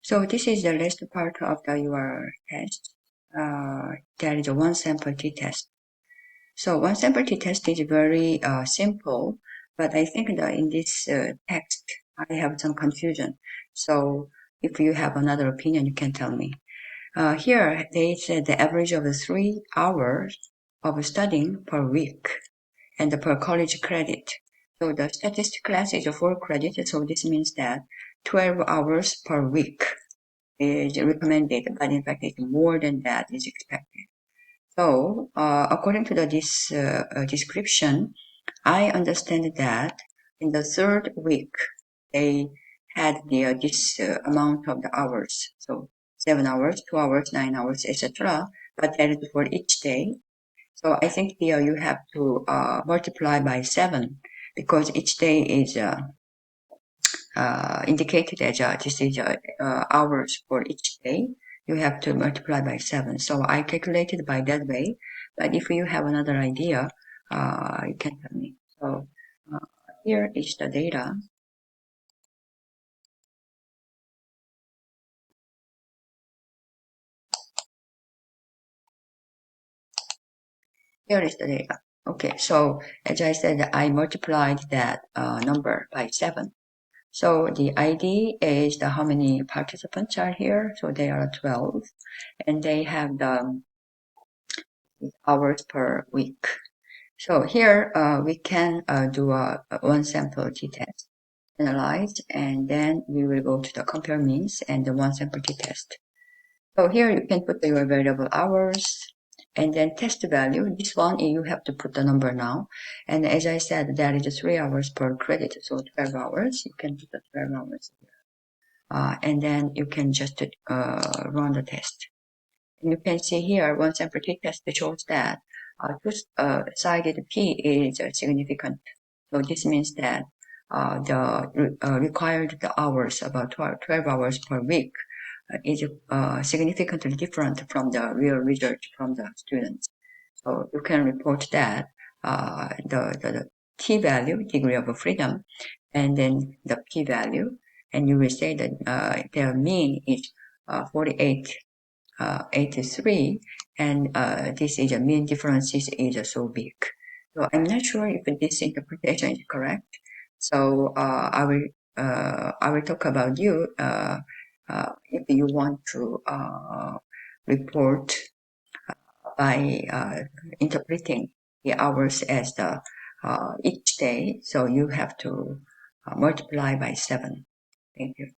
So this is the last part of your test. There is a one sample t-test. So one sample t-test is very simple, but I think that in this text, I have some confusion. So if you have another opinion, you can tell me. Here, they said the average of 3 hours of studying per week and per college credit. So the statistics class is 4 credits, so this means that 12 hours per week is recommended, but in fact, it's more than that is expected. So, according to this description, I understand that in the third week, they had this amount of the hours. So 7 hours, 2 hours, 9 hours, etc. But that is for each day. So I think here you have to multiply by 7 because each day is indicated as this is hours for each day. You have to multiply by 7. So I calculated by that way. But if you have another idea, you can tell me. So here is the data. Here is the data. Okay, so as I said, I multiplied that number by 7. So the ID is the how many participants are here. So they are 12, and they have the hours per week. So here we can do a one sample t-test, analyze, and then we will go to the compare means and the one sample t-test. So here you can put your variable hours and then test value. This one you have to put the number now. And as I said, there is 3 hours per credit, so 12 hours. You can put the 12 hours here. And then you can just run the test. And you can see here, one sample t-test shows that two-sided p is significant. So this means that the required hours, about 12 hours per week, is significantly different from the real result from the students. So you can report that the t-value, degree of freedom, and then the p-value, and you will say that their mean is 83, and this is a mean differences is so big. So I'm not sure if this interpretation is correct. So I will talk about you if you want to report by interpreting the hours as the each day. So you have to multiply by 7. Thank you.